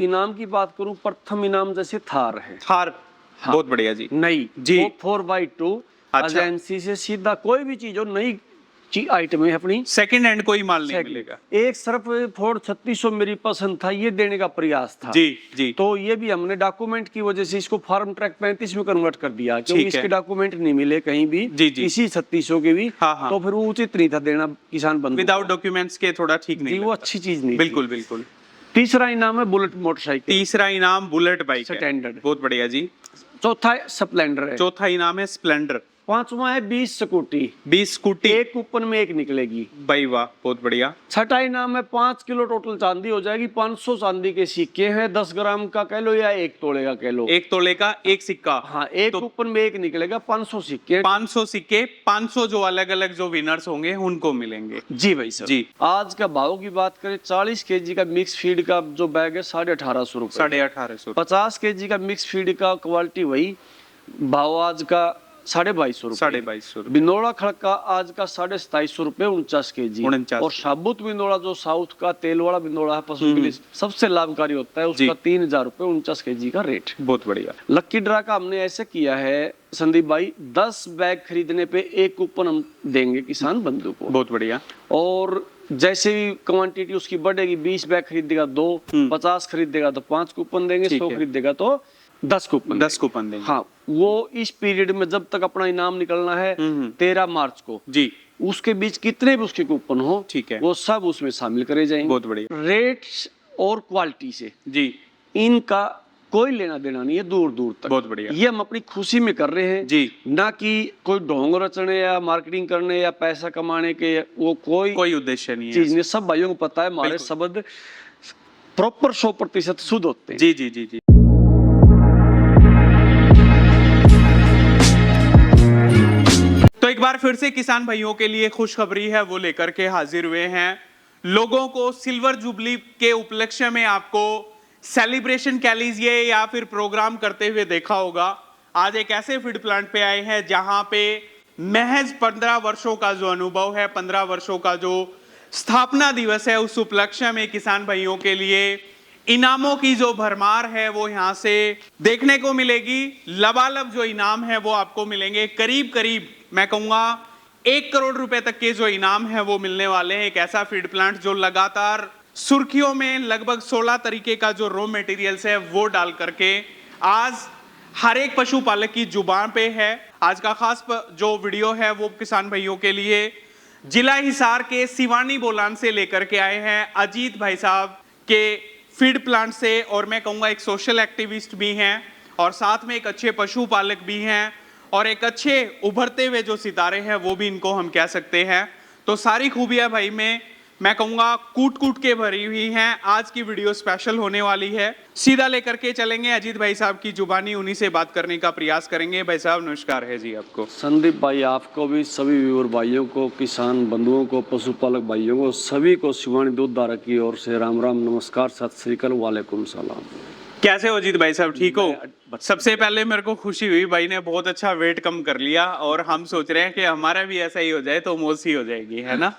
इनाम की बात करूं, प्रथम इनाम जैसे थार है, थार, हाँ, बहुत बढ़िया जी नई जी, वो 4x2 अच्छा, एजेंसी से सीधा कोई भी चीज हो नई आइटम है अपनी, सेकंड हैंड कोई माल नहीं मिलेगा। एक सिर्फ फोर्ड 3600 मेरी पसंद था, ये देने का प्रयास था जी जी, तो ये भी हमने डॉक्यूमेंट की वजह से इसको फार्म ट्रैक 35 में कन्वर्ट कर दिया, क्योंकि इसके डॉक्यूमेंट नहीं मिले कहीं भी जी जी, इसी 3600 के भी, हाँ हाँ, तो फिर वो उचित नहीं था देना किसान बंधु, विदाउट डॉक्यूमेंट्स के थोड़ा ठीक नहीं, वो अच्छी चीज नहीं, बिल्कुल बिल्कुल। तीसरा इनाम है बुलेट मोटरसाइकिल, तीसरा इनाम बुलेट बाइक है, स्टैंडर्ड, बहुत बढ़िया जी। चौथा स्प्लेंडर है, चौथा इनाम है स्प्लेंडर। पांचवा है 20 स्कूटी, 20 स्कूटी, एक कूपन में एक निकलेगी, भाई वाह, बहुत बढ़िया। छठा इनाम है 5 किलो टोटल चांदी हो जाएगी, 500 चांदी के सिक्के हैं, 10 ग्राम का कह लो या 1 तोले का कह लो, 1 तोले का एक सिक्का, हाँ एक तो कूपन में एक निकलेगा, 500 सिक्के, 500 सिक्के, 500 जो अलग अलग जो विनर्स होंगे उनको मिलेंगे। जी भाई सर जी, आज का भाव की बात करें, 40 केजी का मिक्स फीड का जो बैग है 1850 रुपए, 1850, 50 केजी का मिक्स फीड का क्वालिटी वही भाव आज का 2250 रुपए, 2250, बिंदोड़ा खड़क का आज का 2750 रुपए 49 केजी, 49, और साबुत बिंदोड़ा जो साउथ का तेल वाला बिंदोड़ा है पशु के लिए सबसे लाभकारी होता है, उसका 3000 रुपए 49 केजी का रेट। बहुत बढ़िया। लक्की ड्रा का हमने ऐसे किया है संदीप भाई, 10 बैग खरीदने पे एक कूपन हम देंगे किसान बंधु को, बहुत बढ़िया। और जैसे भी क्वांटिटी उसकी बढ़ेगी, 20 बैग खरीदेगा 2, 50 खरीदेगा तो 5 कूपन देंगे, 100 खरीदेगा तो 10 कूपन, 10 कूपन देंगे। हाँ, वो इस पीरियड में जब तक अपना इनाम निकलना है 13 मार्च को जी, उसके बीच कितने भी उसके कूपन हो, ठीक है, वो सब उसमें शामिल करे जाएंगे। बहुत बढ़िया। रेट्स और क्वालिटी से जी, इनका कोई लेना देना नहीं है दूर दूर तक, बहुत बढ़िया। ये हम अपनी खुशी में कर रहे हैं जी, ना कि कोई ढोंग रचने या मार्केटिंग करने या पैसा कमाने के, वो कोई उद्देश्य नहीं है चीज नहीं। सब भाइयों को पता है हमारे शब्द प्रॉपर 100% शुद्ध होते हैं। जी जी जी जी। तो एक बार फिर से किसान भाइयों के लिए खुशखबरी है, वो लेकर के हाजिर हुए हैं। लोगों को सिल्वर जुबली के उपलक्ष्य में आपको सेलिब्रेशन कह लीजिए या फिर प्रोग्राम करते हुए देखा होगा। आज एक ऐसे फीड प्लांट पे आए हैं जहां पे महज 15 वर्षों का जो अनुभव है, 15 वर्षों का जो स्थापना दिवस है, उस उपलक्ष्य में किसान भाइयों के लिए इनामों की जो भरमार है वो यहाँ से देखने को मिलेगी। लबालब जो इनाम है वो आपको मिलेंगे, करीब करीब मैं कहूंगा 1 करोड़ रुपए तक के जो इनाम है वो मिलने वाले हैं। एक ऐसा फीड प्लांट जो लगातार सुर्खियों में लगभग 16 तरीके का जो रॉ मटेरियल्स है वो डाल करके आज हर एक पशुपालक की जुबान पे है। आज का खास जो वीडियो है वो किसान भाइयों के लिए जिला हिसार के सिवानी बोलान से लेकर के आए हैं अजीत भाई साहब के फीड प्लांट से, और मैं कहूँगा एक सोशल एक्टिविस्ट भी हैं और साथ में एक अच्छे पशुपालक भी हैं और एक अच्छे उभरते हुए जो सितारे हैं वो भी इनको हम कह सकते हैं। तो सारी खूबियां भाई में मैं कहूँगा कूट कूट के भरी हुई हैं। आज की वीडियो स्पेशल होने वाली है। सीधा लेकर के चलेंगे अजीत भाई साहब की जुबानी, उन्हीं से बात करने का प्रयास करेंगे। भाई साहब नमस्कार है जी आपको। संदीप भाई आपको भी, सभी व्यूअर भाइयों को, किसान बंधुओं को, पशुपालक भाइयों को, सभी को शिवानी दूध धारक की ओर से राम राम, नमस्कार, सत श्री अकाल, वालेकुम सलाम। कैसे हो अजीत भाई साहब, ठीक हो? सबसे पहले मेरे को खुशी हुई, भाई ने बहुत अच्छा वेट कम कर लिया और हम सोच रहे हैं कि हमारा भी ऐसा ही हो जाए तो मौज ही हो जाएगी, है ना।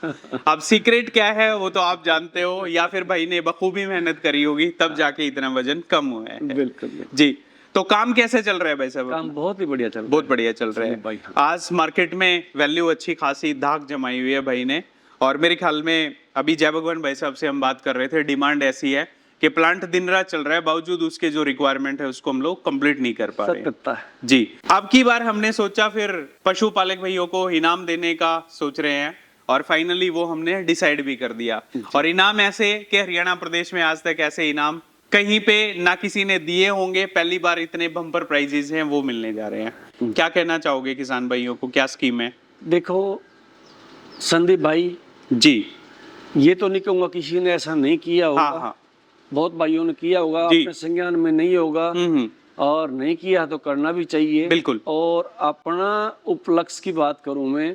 अब सीक्रेट क्या है वो तो आप जानते हो, या फिर भाई ने बखूबी मेहनत करी होगी तब जाके इतना वजन कम हुआ है। बिल्कुल जी। तो काम कैसे चल रहा है भाई साहब? काम बहुत ही बढ़िया चल रहा है, बहुत बढ़िया चल रहा है भाई। आज मार्केट में वैल्यू अच्छी खासी धाक जमाई हुई है भाई ने, और मेरे ख्याल में अभी जय भगवान भाई साहब से हम बात कर रहे थे, डिमांड ऐसी है कि प्लांट दिन रात चल रहा है, बावजूद उसके जो रिक्वायरमेंट है उसको हम लोग कंप्लीट नहीं कर पा रहे हैं। जी। अब की बार हमने सोचा फिर पशुपालक भाइयों को इनाम देने का सोच रहे हैं और फाइनली वो हमने डिसाइड भी कर दिया। और इनाम ऐसे कि हरियाणा प्रदेश में आज तक ऐसे इनाम कहीं पे ना किसी ने दिए होंगे, पहली बार इतने बम्पर प्राइजेस हैं वो मिलने जा रहे हैं। क्या कहना चाहोगे किसान भाइयों को, क्या स्कीम है? देखो संदीप भाई जी, ये तो नहीं कहूंगा किसी ने ऐसा नहीं किया होगा। हाँ। बहुत भाइयों ने किया होगा, अपने संज्ञान में नहीं होगा, और नहीं किया तो करना भी चाहिए। बिल्कुल। और अपना उपलक्ष्य की बात करूं मैं,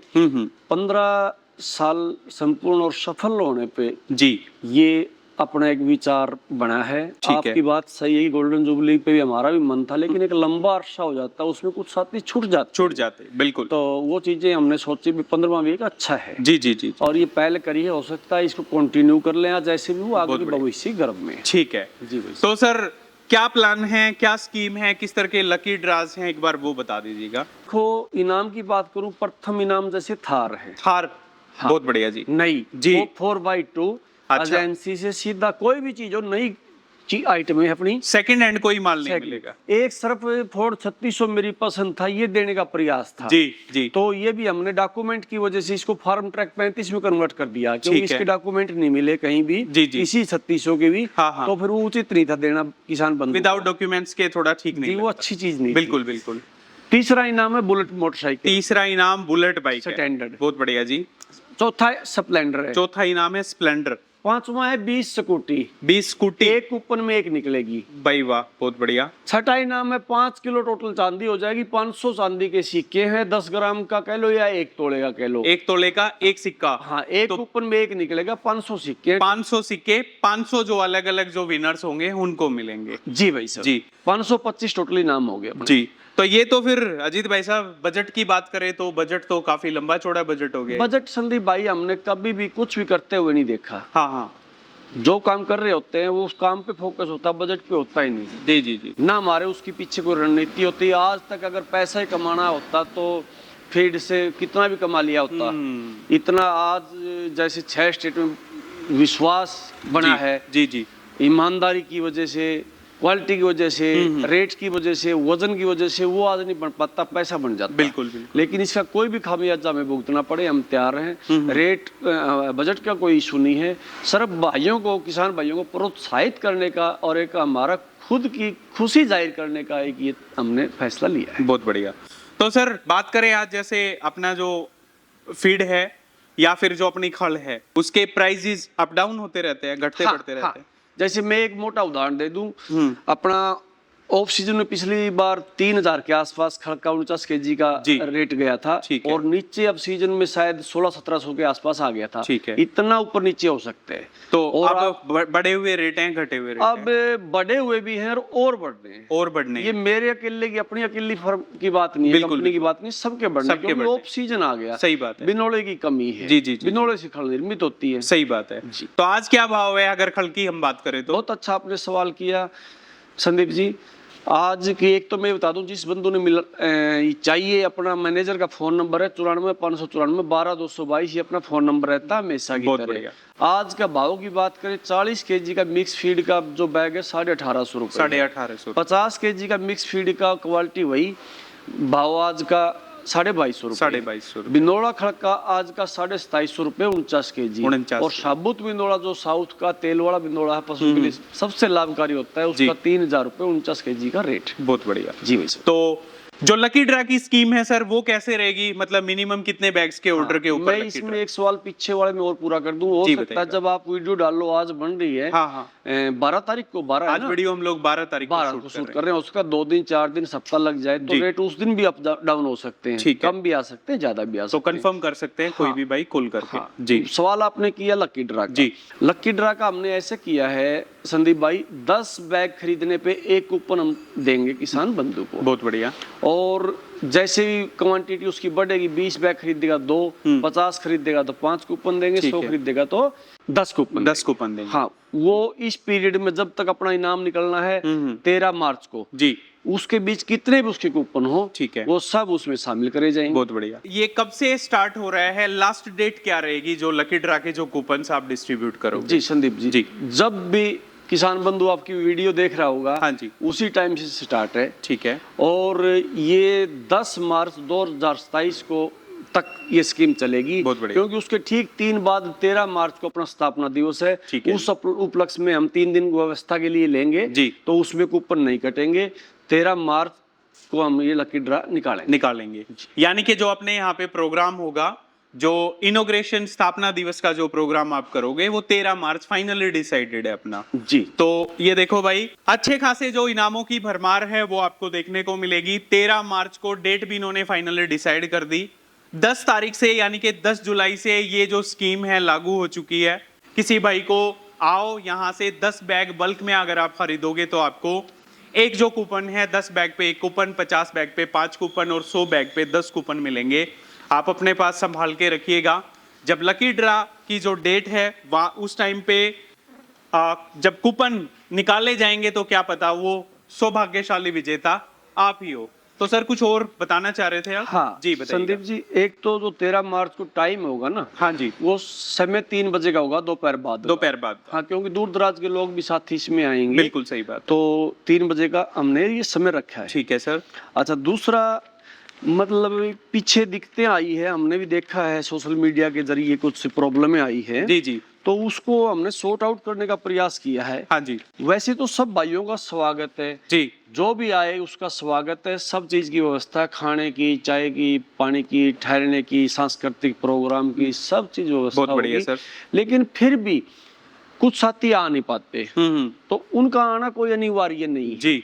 15 साल संपूर्ण और सफल होने पे जी, ये अपना एक विचार बना है। ठीक है। आपकी बात सही है, गोल्डन जुबली पे भी हमारा भी मन था, लेकिन एक लंबा अरसा हो जाता है, उसमें कुछ साथी छूट जाते, बिल्कुल। तो वो चीजें हमने सोची भी 15वां वीक अच्छा है जी जी जी और ये पहले करी है, हो सकता है इसको कंटिन्यू कर लें, या जैसे भी वो आगे बहुत की बढ़िया। भविष्य गर्भ में। ठीक है। जी भाई। तो सर क्या प्लान है, क्या स्कीम है, किस तरह के लकी ड्राज हैं, एक बार वो बता दीजिएगा। देखो, इनाम की बात करूं, प्रथम इनाम जैसे थार है, थार, बहुत बढ़िया जी। नई जी। वो 4x2 अच्छा। एजेंसी से सीधा कोई भी चीज हो, नई आइटम है अपनी, सेकंड हैंड कोई माल नहीं सेकंड। मिलेगा। एक सिर्फ फोर्ड 3600 मेरी पसंद था, ये देने का प्रयास था। जी जी। तो ये भी हमने डॉक्यूमेंट की वजह से इसको फार्म ट्रैक 35 में कन्वर्ट कर दिया, क्योंकि ठीक है। इसके डॉक्यूमेंट नहीं मिले कहीं भी। जी, जी। इसी 3600 के भी। हाँ, हाँ। तो फिर वो उचित नहीं था देना किसान बंधु विदाउट को। डॉक्यूमेंट्स के थोड़ा ठीक नहीं जी, वो लगता। अच्छी चीज नहीं बिल्कुल बिल्कुल। थी। तीसरा इनाम है बुलेट मोटरसाइकिल, तीसरा इनाम बुलेट बाइक है, स्टैंडर्ड। बहुत बढ़िया जी। चौथा स्प्लेंडर है, चौथा इनाम है स्प्लेंडर। पांचवा है 20 स्कूटी, 20 स्कूटी, एक कूपन में एक निकलेगी। भाई वाह, बहुत बढ़िया। छठा इनाम है 5 किलो टोटल चांदी हो जाएगी, 500 चांदी के सिक्के हैं, 10 ग्राम का कह लो या 1 तोले का कह लो। 1 तोले का 1 सिक्का। हाँ, एक तो कूपन में एक निकलेगा, 500 सिक्के। 500 सिक्के, 500 जो अलग अलग जो विनर्स होंगे उनको मिलेंगे। जी भाई साहब जी। 525 टोटल इनाम हो गया अपने। जी। तो ये तो फिर अजीत भाई साहब बजट की बात करें तो बजट तो काफी लंबा चौड़ा बजट हो गया। बजट संदीप भाई हमने कभी भी कुछ भी करते हुए नहीं देखा। हाँ हाँ। जो काम कर रहे होते हैं वो उस काम पे फोकस होता है, बजट पे होता ही नहीं। जी जी जी। ना हमारे उसके पीछे कोई रणनीति होती है। आज तक अगर पैसा ही कमाना होता तो फीड से कितना भी कमा लिया होता। इतना आज जैसे 6 स्टेट में विश्वास बना जी, है, जी जी। ईमानदारी की वजह से, क्वालिटी की वजह से, रेट की वजह से, वजन की वजह से वो आज नहीं बन पाता, पैसा बन जाता। बिल्कुल बिल्कुल। लेकिन इसका कोई भी खामियाजा हमें भुगतना पड़े, हम तैयार हैं। रेट बजट का कोई इशू नहीं है। सिर्फ भाइयों को, किसान भाइयों को प्रोत्साहित करने का और एक हमारा खुद की खुशी जाहिर करने का एक ये हमने फैसला लिया है। बहुत बढ़िया। तो सर बात करें आज जैसे अपना जो फीड है या फिर जो अपनी खल है, उसके प्राइजेस अप डाउन होते रहते हैं, घटते बढ़ते रहते हैं। जैसे मैं एक मोटा उदाहरण दे दूं, अपना ऑफ सीजन में पिछली बार 3000 के आसपास खड़ का 49 kg का रेट गया था, और नीचे अब सीजन में शायद 1600-1700 के आसपास आ गया था। ठीक है। इतना ऊपर नीचे हो सकते हैं। तो और अब बढ़े हुए रेट हैं, घटे हुए रेट अब बढ़े हुए भी हैं और बढ़ रहे हैं, और बढ़ने। ये मेरे अकेले की अपनी अकेली फर्म की बात नहीं है, कंपनी की बात नहीं, सबके बढ़ने, क्योंकि ऑफ सीजन आ गया। सही बात है। बिनोले की कमी है। जी जी जी। बिनोले से खल निर्मित होती है। सही बात है। तो आज क्या भाव है अगर खल की हम बात करें तो? बहुत अच्छा आपने सवाल किया संदीप जी। आज की एक तो मैं बता दूं, जिस बंधु ने चाहिए, अपना मैनेजर का फोन नंबर है 94-594-12222, ये अपना फोन नंबर रहता है हमेशा की तरह। आज का भाव की बात करें, 40 kg का मिक्स फीड का जो बैग है 1850 रुपए, 1850। 50 kg का मिक्स फीड का क्वालिटी वही भाव आज का 2250 रुपए। 2250। बिनोला खड़ का आज का 2750 रुपए 49 kg। और साबुत बिनोला जो साउथ का तेल वाला बिनोला है, पशु के लिए सबसे लाभकारी होता है, उसका 3000 रुपए 49 kg का रेट। बहुत बढ़िया जी भाई सर। तो जो लकी ड्रा की स्कीम है सर, वो कैसे रहेगी? मतलब मिनिमम कितने बैग्स के ऑर्डर के ऊपर? मैं इसमें एक सवाल पीछे वाले में और पूरा कर दूं। हो सकता है जब आप वीडियो डालो, आज बन रही है 12 तारीख को, 12 आज वीडियो हम लोग 12 तारीख को शूट कर रहे हैं, उसका 2 दिन 4 दिन सप्ताह लग जाए तो रेट उस दिन भी अप डाउन हो सकते हैं, कम भी आ सकते हैं, ज्यादा भी आ सकते हैं। तो कंफर्म कर सकते हैं कोई भी भाई कॉल करके। जी। सवाल आपने किया लकी ड्रा का। जी। लकी ड्रा का हमने ऐसे किया है संदीप भाई, 10 बैग खरीदने पे एक कूपन हम देंगे किसान बंधु को। बहुत बढ़िया। और जैसे ही क्वांटिटी उसकी बढ़ेगी, 20 बैग खरीदेगा 2, 50 खरीदेगा तो 5 कूपन देंगे, 100 खरीदेगा तो 10 कूपन देंगे। हाँ, वो इस पीरियड में जब तक अपना इनाम निकलना है 13 मार्च को, जी, उसके बीच कितने भी उसके कूपन हो, ठीक है, वो सब उसमें शामिल करे जाएंगे। बहुत बढ़िया। ये कब से स्टार्ट हो रहा है? लास्ट डेट क्या रहेगी जो लकी ड्रा के जो कूपन आप डिस्ट्रीब्यूट करोगे? जी संदीप जी, जब भी किसान बंधु आपकी वीडियो देख रहा होगा, हाँ जी, उसी टाइम से स्टार्ट है। ठीक है। और ये 10 मार्च 2027 को तक ये स्कीम चलेगी, क्योंकि उसके ठीक 3 बाद 13 मार्च को अपना स्थापना दिवस है। उस उपलक्ष्य में हम 3 दिन व्यवस्था के लिए लेंगे जी, तो उसमें कूपन नहीं कटेंगे। 13 मार्च को हम ये लकी ड्रा निकालेंगे। यानी कि जो अपने यहाँ पे प्रोग्राम होगा, जो इनॉग्रेशन स्थापना दिवस का जो प्रोग्राम आप करोगे, वो 13 मार्च फाइनली डिसाइडेड है अपना। जी। तो ये देखो भाई, अच्छे खासे जो इनामों की भरमार है वो आपको देखने को मिलेगी। 13 मार्च को डेट भी इन्होंने फाइनली डिसाइड कर दी। 10 तारीख से यानी कि 10 जुलाई से ये जो स्कीम है लागू हो चुकी है। किसी भाई को आओ यहाँ से 10 बैग बल्क में अगर आप खरीदोगे तो आपको एक जो कूपन है 10 बैग पे 1 कूपन, 50 बैग पे 5 कूपन और 100 बैग पे 10 कूपन मिलेंगे। आप अपने पास संभाल के रखिएगा। जब लकी ड्रा की जो डेट है वहाँ उस टाइम पे जब कूपन निकाले जाएंगे तो क्या पता वो सौभाग्यशाली विजेता आप ही हो। तो सर कुछ और बताना चाह रहे थे आप? हाँ जी बताइए। संदीप जी, एक तो जो 13 मार्च को टाइम होगा ना, हाँ जी, वो समय 3 बजे का होगा, दोपहर बाद। दोपहर बाद। हाँ, क्योंकि दूर दराज के लोग भी साथ ही इसमें आएंगे। बिल्कुल सही बात। तो 3 बजे का हमने ये समय रखा है। ठीक है सर। अच्छा, दूसरा मतलब पीछे दिक्कतें आई है, हमने भी देखा है सोशल मीडिया के जरिए कुछ प्रॉब्लमें आई है। जी जी तो उसको हमने सॉर्ट आउट करने का प्रयास किया है। हाँ जी वैसे तो सब भाइयों का स्वागत है जी, जो भी आए उसका स्वागत है। सब चीज की व्यवस्था, खाने की, चाय की, पानी की, ठहरने की, सांस्कृतिक प्रोग्राम की, सब चीज व्यवस्था बहुत बढ़िया होगी। सर। लेकिन फिर भी कुछ साथी आ नहीं पाते, हम्म, तो उनका आना कोई अनिवार्य नहीं है। जी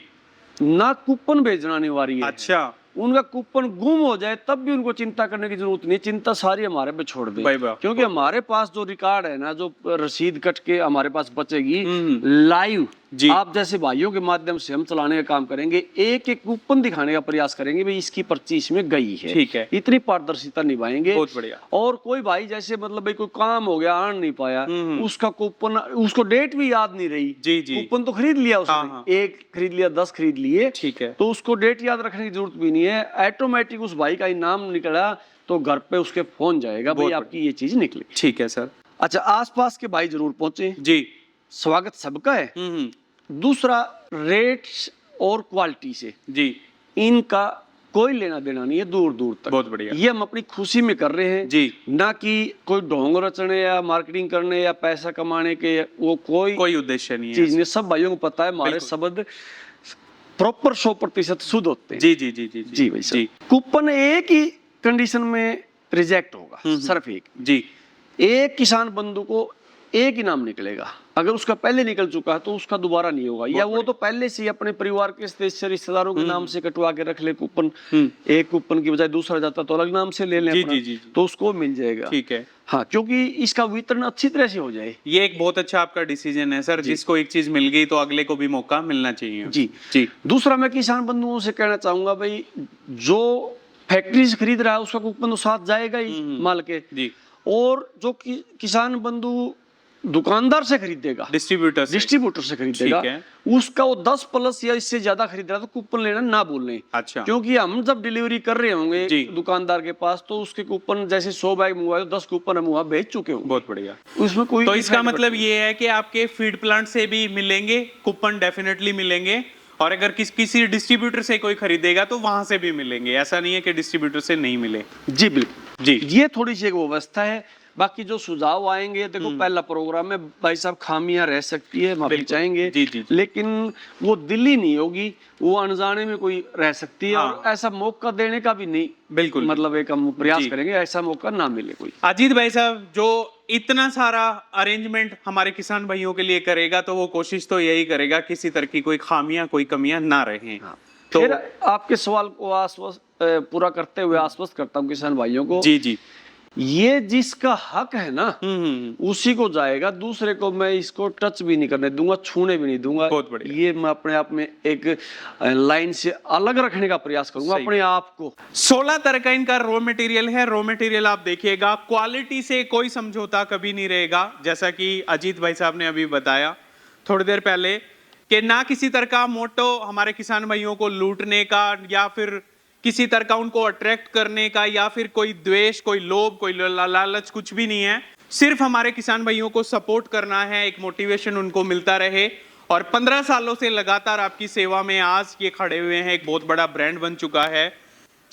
ना कूपन भेजना अनिवार्य है। अच्छा उनका कूपन गुम हो जाए तब भी उनको चिंता करने की जरूरत नहीं। चिंता सारी हमारे पे छोड़ दें, भाई वाह। क्योंकि हमारे पास जो रिकॉर्ड है ना, जो रसीद कट के हमारे पास बचेगी लाइव, जी। आप जैसे भाइयों के माध्यम से हम चलाने का काम करेंगे। एक एक कूपन दिखाने का प्रयास करेंगे, भाई इसकी पर्ची इसमें गई है। ठीक है। इतनी पारदर्शिता निभाएंगे। बहुत बढ़िया। और कोई भाई जैसे मतलब भाई कोई काम हो गया, आन नहीं पाया, उसका कूपन, उसको डेट भी याद नहीं रही। जी जी कूपन तो खरीद लिया उसने, हाँ, हाँ। 1 खरीद लिया, 10 खरीद लिए, ठीक है। तो उसको डेट याद रखने की जरूरत भी नहीं है। ऑटोमेटिक उस भाई का इनाम निकला तो घर पे उसके फोन जाएगा, भाई आपकी ये चीज निकली। ठीक है सर। अच्छा, आसपास के भाई जरूर पहुंचे, जी स्वागत सबका है। दूसरा, रेट्स और क्वालिटी से जी इनका कोई लेना देना नहीं है दूर दूर तक। बहुत बढ़िया। ये हम अपनी खुशी में कर रहे हैं जी, ना कि कोई ढोंग रचने या मार्केटिंग करने या पैसा कमाने के, वो कोई उद्देश्य नहीं है। चीज नहीं। सब भाइयों को पता है हमारे शब्द प्रॉपर 100% शुद्ध होते हैं। जी जी जी जी जी भाई साहब, कूपन एक ही कंडीशन में रिजेक्ट होगा, सिर्फ एक। जी एक किसान बंधु को एक इनाम निकलेगा। अगर उसका पहले निकल चुका है तो उसका दोबारा नहीं होगा, या वो तो पहले से ही अपने परिवार के सदस्य रिश्तेदारों के नाम से कटवा के रख ले कूपन। एक कूपन की बजाय दूसरा जाता तो अलग नाम से ले लें अपना, तो उसको मिल जाएगा। ठीक है। हाँ, क्योंकि इसका वितरण अच्छी तरह से हो जाए। ये एक बहुत अच्छा आपका डिसीजन है सर। जिसको एक चीज मिल गई तो अगले को भी मौका मिलना चाहिए। जी जी। दूसरा, मैं किसान बंधुओं से कहना चाहूंगा, भाई जो फैक्ट्री से खरीद रहा है उसका कूपन तो साथ जाएगा ही माल के। जी। और जो किसान बंधु दुकानदार से खरीदेगा, डिस्ट्रीब्यूटर से खरीदेगा, उसका वो 10+ या इससे ज्यादा खरीद रहा है तो कूपन लेना ना भूलें। अच्छा। क्योंकि हम जब डिलीवरी कर रहे होंगे दुकानदार के पास, तो उसके कूपन, जैसे 100 बैग मंगवाए तो 10 कूपन हम वहाँ भेज चुके होंगे। बहुत बढ़िया। उसमें कोई, तो इसका मतलब ये है कि आपके फीड प्लांट से भी मिलेंगे कूपन, डेफिनेटली मिलेंगे। और अगर किसी डिस्ट्रीब्यूटर से कोई खरीदेगा तो वहां से भी मिलेंगे। ऐसा नहीं है कि डिस्ट्रीब्यूटर से नहीं मिले। जी बिल्कुल जी, ये थोड़ी सी एक व्यवस्था है। बाकी जो सुझाव आएंगे, देखो पहला प्रोग्राम में भाई साहब, खामियां रह सकती है, माफी चाहेंगे। जी। लेकिन वो दिल्ली नहीं होगी, वो अनजाने में कोई रह सकती है। और ऐसा मौका देने का भी नहीं, बिल्कुल, मतलब एक हम प्रयास करेंगे ऐसा मौका ना मिले कोई। अजीत भाई साहब जो इतना सारा अरेंजमेंट हमारे किसान भाइयों के लिए करेगा, तो वो कोशिश तो यही करेगा किसी तरह की कोई खामियां, कोई कमियां ना रहें। तो फिर आपके सवाल को आश्वस्त पूरा करते हुए आश्वस्त करता हूँ किसान भाइयों को। जी। ये जिसका हक है ना, उसी को जाएगा, दूसरे को मैं इसको टच भी नहीं करने दूंगा, छूने भी नहीं दूंगा। बहुत बढ़िया। ये मैं अपने आप में एक लाइन से अलग रखने का प्रयास करूंगा अपने आप को। 16 तरह का इनका रॉ मटेरियल है। रॉ मटेरियल आप देखिएगा, क्वालिटी से कोई समझौता कभी नहीं रहेगा। जैसा कि अजीत भाई साहब ने अभी बताया थोड़ी देर पहले, कि ना किसी तरह का मोटो हमारे किसान भाइयों को लूटने का, या फिर किसी तरह का उनको अट्रैक्ट करने का, या फिर कोई द्वेष, कोई लोभ, कोई लालच, कुछ भी नहीं है। सिर्फ हमारे किसान भाइयों को सपोर्ट करना है, एक मोटिवेशन उनको मिलता रहे। और 15 सालों से लगातार आपकी सेवा में आज ये खड़े हुए हैं। एक बहुत बड़ा ब्रांड बन चुका है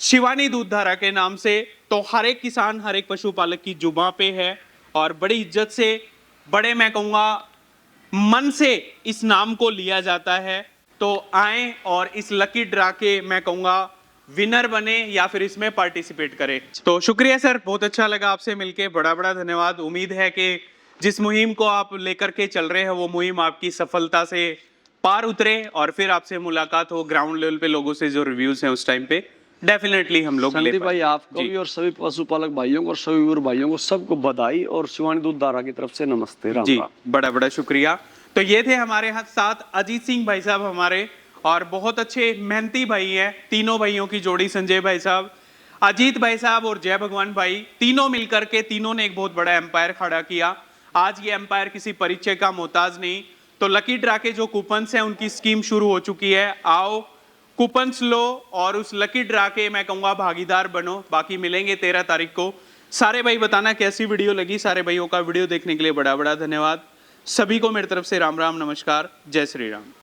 शिवानी दूधधारा के नाम से। तो हर एक किसान, हर एक पशुपालक की जुबां पे है, और बड़ी इज्जत से, बड़े मैं कहूँगा मन से इस नाम को लिया जाता है। तो आए और इस लकी ड्रा के मैं कहूँगा विनर बने, या फिर इसमें पार्टिसिपेट करें। तो शुक्रिया सर, बहुत अच्छा लगा आपसे मिलके, बड़ा धन्यवाद। उम्मीद है कि जिस मुहिम को आप लेकर के चल रहे हैं वो मुहिम आपकी सफलता से पार उतरे, और फिर आपसे मुलाकात हो ग्राउंड लेवल पे लोगों से जो रिव्यूज हैं उस टाइम पे। डेफिनेटली हम लोग ले संदीप भाई पाएंगे। आपको भी और सभी पशुपालक भाइयों को और सभी वीर भाइयों को सबको बधाई और शिवानी दूधधारा की तरफ से नमस्ते। राम जी, राम। बड़ा बड़ा शुक्रिया। तो ये थे हमारे साथ अजीत सिंह भाई साहब हमारे, और बहुत अच्छे मेहनती भाई हैं, तीनों भाइयों की जोड़ी, संजय भाई साहब, अजीत भाई साहब और जय भगवान भाई, तीनों मिलकर के तीनों ने एक बहुत बड़ा एम्पायर खड़ा किया। आज ये एम्पायर किसी परिचय का मोहताज नहीं। तो लकी ड्रा के जो कूपन्स हैं उनकी स्कीम शुरू हो चुकी है। आओ कूपन्स लो और उस लकी ड्रा के मैं कहूँगा भागीदार बनो। बाकी मिलेंगे 13 तारीख को। सारे भाई बताना कैसी वीडियो लगी। सारे भाइयों का वीडियो देखने के लिए बड़ा बड़ा धन्यवाद। सभी को मेरी तरफ से राम राम, नमस्कार, जय श्री राम।